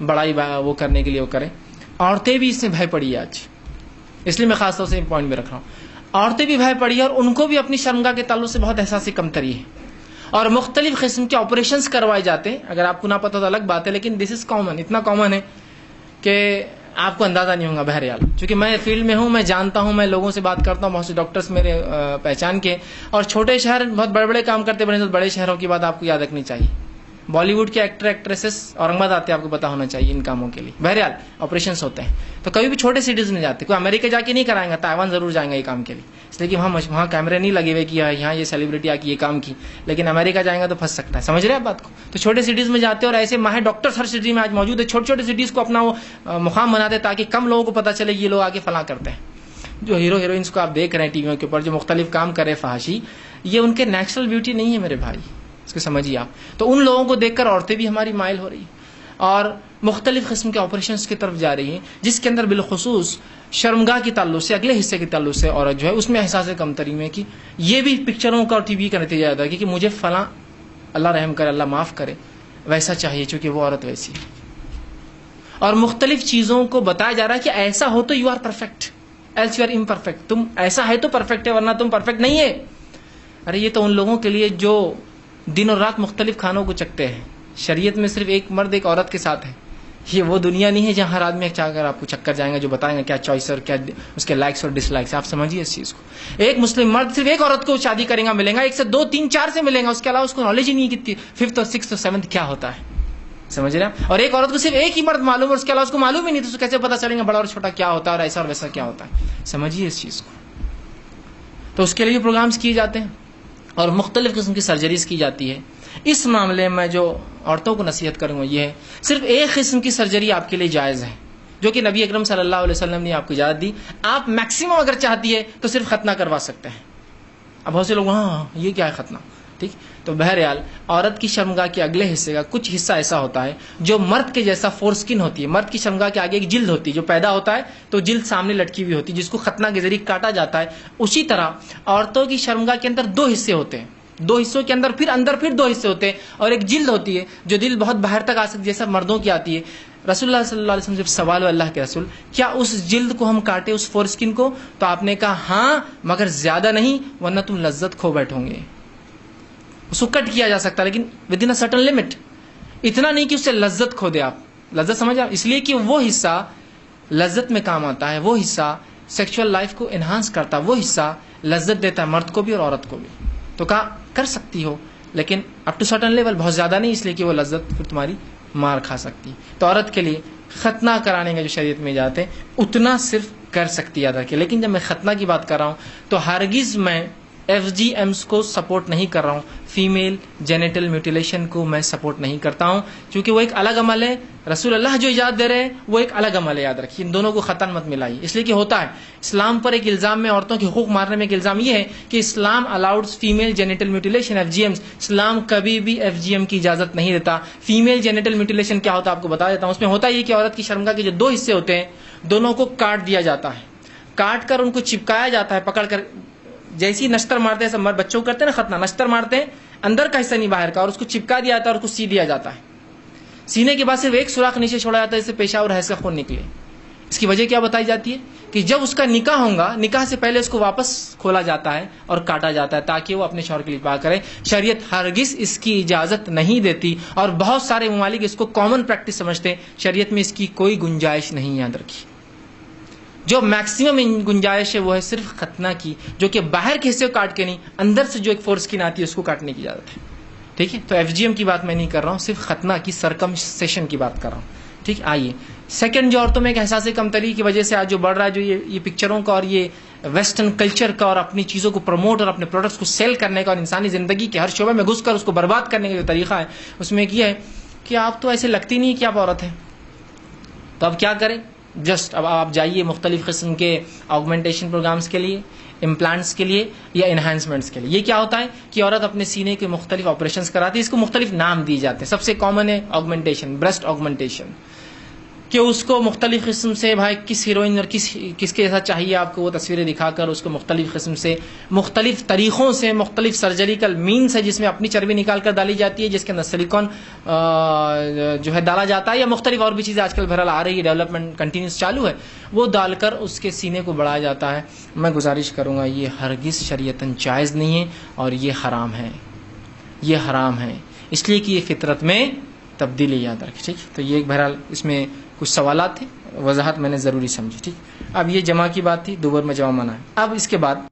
بڑائی وہ کرنے کے لیے وہ کریں. عورتیں بھی اس سے بھائی پڑی ہے آج, اس لیے میں خاص طور سے پوائنٹ میں رکھ رہا ہوں. عورتیں بھی بھائی پڑی ہے اور ان کو بھی اپنی شرمگاہ کے تعلق سے بہت احساس کمتری ہے, اور مختلف قسم کے آپریشنز کروائے جاتے ہیں. اگر آپ کو نہ پتہ تو الگ بات ہے, لیکن دس از کامن, اتنا کامن ہے کہ آپ کو اندازہ نہیں ہوگا. بہرحال چونکہ میں فیلڈ میں ہوں, میں جانتا ہوں, میں لوگوں سے بات کرتا ہوں, بہت سے ڈاکٹرز میرے پہچان کے, اور چھوٹے شہر بہت بڑے بڑے کام کرتے ہیں, بڑے شہروں کی بات آپ کو یاد رکھنی چاہیے. بالی ووڈ کے ایکٹر ایکٹریسز اورنگ آباد آتے ہیں, آپ کو پتا ہونا چاہیے ان کاموں کے لیے. بہرحال آپریشنس ہوتے ہیں, تو کبھی بھی چھوٹے سٹیز میں جاتے, کوئی امریکہ جا کے نہیں کرائیں گا, تائیوان ضرور جائیں گے یہ کام کے لیے, اس لیے کہ وہاں کیمرے نہیں لگے ہوئے کہ یہاں یہ سیلیبریٹی آ کے یہ کام کی, لیکن امریکہ جائیں گا تو پھنس سکتا ہے. سمجھ رہے ہیں آپ بات کو؟ تو چھوٹے سٹیز میں جاتے ہیں, اور ایسے ماہر ڈاکٹرز ہر سٹی میں آج موجود ہے. چھوٹے چھوٹے سٹیز کو اپنا وہ مقام بناتے ہیں تاکہ کم لوگوں کو پتہ چلے یہ لوگ آگے فلاں کرتے ہیں. جو ہیرو ہیروئنس کو آپ دیکھ رہے ہیں ٹی ویوں کے اوپر جو مختلف کام کر رہے فحاشی, یہ ان کے نیچرل بیوٹی نہیں ہے میرے بھائی, اس کو سمجھیے آپ. تو ان لوگوں کو دیکھ کر عورتیں بھی ہماری مائل ہو رہی ہیں اور مختلف قسم کے آپریشنز کی طرف جا رہی ہیں, جس کے اندر بالخصوص شرمگاہ کے تعلق سے, اگلے حصے کے تعلق سے عورت جو ہے اس میں احساس کمتری میں کہ یہ بھی پکچروں کا اور ٹی وی کا نتیجہ آتا ہے کہ مجھے فلاں, اللہ رحم کرے, اللہ معاف کرے, ویسا چاہیے چونکہ وہ عورت ویسی ہے. اور مختلف چیزوں کو بتایا جا رہا ہے کہ ایسا ہو تو you are perfect, else you are imperfect. تم ایسا ہے تو پرفیکٹ ہے, ورنہ تم پرفیکٹ نہیں ہے. ارے یہ تو ان لوگوں کے لیے جو دن اور رات مختلف کھانوں کو چکتے ہیں. شریعت میں صرف ایک مرد ایک عورت کے ساتھ ہے. یہ وہ دنیا نہیں ہے جہاں ہر آدمی چاہ کر آپ کو چکر جائیں گا, جو بتائیں گا کیا چوائس اور کیا اس کے لائکس اور ڈس لائکس. آپ سمجھیے اس چیز کو. ایک مسلم مرد صرف ایک عورت کو شادی کرے گا, ملیں گا, ایک سے دو تین چار سے ملیں گا, اس کے علاوہ اس کو نالج ہی نہیں کہ ففتھ اور سکس اور سیونتھ کیا ہوتا ہے. سمجھ رہے ہیں؟ اور ایک عورت کو صرف ایک ہی مرد معلوم ہے, اس کے علاوہ اس کو معلوم ہی نہیں, تو اس کو کیسے پتا چلے گا بڑا اور چھوٹا کیا ہوتا ہے اور ایسا اور ویسا کیا ہوتا ہے. سمجھیے اس چیز کو. تو اس کے لیے پروگرامز کیے جاتے ہیں اور مختلف قسم کی سرجریز کی جاتی ہے. اس معاملے میں جو عورتوں کو نصیحت کروں گا یہ ہے, صرف ایک قسم کی سرجری آپ کے لیے جائز ہے, جو کہ نبی اکرم صلی اللہ علیہ وسلم نے آپ کو اجازت دی. آپ میکسیمم اگر چاہتی ہے تو صرف ختنہ کروا سکتے ہیں. اب بہت سے لوگ ہاں یہ کیا ہے ختنہ, ٹھیک. تو بہرحال عورت کی شرمگاہ کے اگلے حصے کا کچھ حصہ ایسا ہوتا ہے جو مرد کے جیسا فور سکن ہوتی ہے. مرد کی شرمگاہ کے آگے ایک جلد ہوتی ہے, جو پیدا ہوتا ہے تو جلد سامنے لٹکی ہوئی ہوتی ہے, جس کو ختنہ کے ذریعے کاٹا جاتا ہے. اسی طرح عورتوں کی شرمگاہ کے اندر دو حصے ہوتے ہیں, دو حصوں کے اندر پھر دو حصے ہوتے ہیں, اور ایک جلد ہوتی ہے جو دل بہت باہر تک آ سکتی ہے, جیسا مردوں کی آتی ہے. رسول اللہ صلی اللہ علیہ وسلم جب سوال ہو اللہ کے رسول کیا اس جلد کو ہم کاٹے, اس فور سکن کو, تو آپ نے کہا ہاں, مگر زیادہ نہیں, ورنہ تم لذت کھو بیٹھو گے. اس کو کٹ کیا جا سکتا ہے لیکن with in a certain limit, اتنا نہیں کہ اس سے لذت کھو دے آپ. لذت سمجھ آپ, اس لیے کہ وہ حصہ لذت میں کام آتا ہے, وہ حصہ سیکشول لائف کو انہانس کرتا ہے, وہ حصہ لذت دیتا ہے مرد کو بھی اور عورت کو بھی. تو کہا کر سکتی ہو لیکن اپ ٹو سرٹن لیول, بہت زیادہ نہیں, اس لیے کہ وہ لذت پھر تمہاری مار کھا سکتی. تو عورت کے لیے ختنہ کرانے کا جو شریعت میں جاتے ہیں اتنا صرف کر سکتی ہے ادا کے. لیکن جب میں ختنہ کی بات کر رہا ہوں تو ہرگز میں ایف جی ایمز کو سپورٹ نہیں کر رہا ہوں, فیمیل جینیٹل میوٹیلیشن کو میں سپورٹ نہیں کرتا ہوں, کیونکہ وہ ایک الگ عمل ہے. رسول اللہ جو اجازت دے رہے ہیں وہ ایک الگ عمل ہے, یاد رکھیے. ان دونوں کو ختن مت ملائیے, اس لیے کہ ہوتا ہے اسلام پر ایک الزام میں عورتوں کے حقوق مارنے میں ایک الزام یہ ہے کہ اسلام allowed female genital mutilation, F G Ms. اسلام کبھی بھی ایف جی ایم کی اجازت نہیں دیتا. فیمیل جینیٹل میوٹیلیشن کیا ہوتا ہے آپ کو بتا دیتا ہوں. اس میں ہوتا یہ کہ عورت کی شرمگاہ کے جو دو حصے ہوتے ہیں دونوں کو کاٹ دیا جاتا ہے, کاٹ کر ان کو چپکایا جاتا ہے پکڑ کر, جیسی نشتر مارتے ہیں, سب بچوں کو کرتے ہیں نا ختنہ, نشتر مارتے ہیں اندر کا حصہ نہیں باہر کا, اور اس کو چپکا دیا جاتا ہے اور اس کو سی دیا جاتا ہے. سینے کے بعد صرف ایک سوراخ نیچے چھوڑا جاتا ہے جس سے پیشاب اور حیض کا خون نکلے. اس کی وجہ کیا بتائی جاتی ہے کہ جب اس کا نکاح ہوگا, نکاح سے پہلے اس کو واپس کھولا جاتا ہے اور کاٹا جاتا ہے تاکہ وہ اپنے شوہر کے لیے پاک کرے. شریعت ہرگز اس کی اجازت نہیں دیتی, اور بہت سارے ممالک اس کو کامن پریکٹس سمجھتے ہیں. شریعت میں اس کی کوئی گنجائش نہیں, یاد رکھیے. جو میکسیمم گنجائش ہے وہ ہے صرف ختنہ کی, جو کہ باہر کے حصے کو کاٹ کے نہیں, اندر سے جو ایک فور سکن آتی ہے اس کو کاٹنے کی اجازت ہے. ٹھیک ہے, تو ایف جی ایم کی بات میں نہیں کر رہا ہوں, صرف ختنہ کی سرکمسیشن کی بات کر رہا ہوں. ٹھیک, آئیے. سیکنڈ جو عورتوں میں ایک احساس کمتری کی وجہ سے آج جو بڑھ رہا ہے, جو یہ پکچروں کا اور یہ ویسٹرن کلچر کا اور اپنی چیزوں کو پروموٹ اور اپنے پروڈکٹس کو سیل کرنے کا اور انسانی زندگی کے ہر شعبے میں گھس کر اس کو برباد کرنے کا جو طریقہ ہے, اس میں ایک یہ ہے کہ آپ تو ایسے لگتی نہیں کہ آپ عورت ہیں, تو اب کیا کریں. جسٹ اب آپ جائیے مختلف قسم کے آگمنٹیشن پروگرامز کے لیے, امپلانٹس کے لیے یا انہینسمنٹس کے لیے. یہ کیا ہوتا ہے کہ عورت اپنے سینے کے مختلف آپریشنز کراتی ہے, اس کو مختلف نام دیے جاتے ہیں. سب سے کامن ہے آگمنٹیشن, بریسٹ آگمنٹیشن, کہ اس کو مختلف قسم سے بھائی کس ہیروئن اور کس کے جیسا چاہیے آپ کو، وہ تصویریں دکھا کر اس کو مختلف قسم سے مختلف طریقوں سے مختلف سرجریکل مینس ہے جس میں اپنی چربی نکال کر ڈالی جاتی ہے، جس کے اندر سلیکون جو ہے ڈالا جاتا ہے، یا مختلف اور بھی چیزیں آج کل بہرحال آ رہی ہے، ڈیولپمنٹ کنٹینیوس چالو ہے، وہ ڈال کر اس کے سینے کو بڑھایا جاتا ہے. میں گزارش کروں گا یہ ہرگز شریعتاً جائز نہیں ہے اور یہ حرام ہے، یہ حرام ہے، اس لیے کہ یہ فطرت میں تبدیلی یاد رکھے. ٹھیک، تو یہ بہرحال اس میں کچھ سوالات تھے، وضاحت میں نے ضروری سمجھی. ٹھیک، اب یہ جمع کی بات تھی، دوبر میں جمع منع ہے. اب اس کے بعد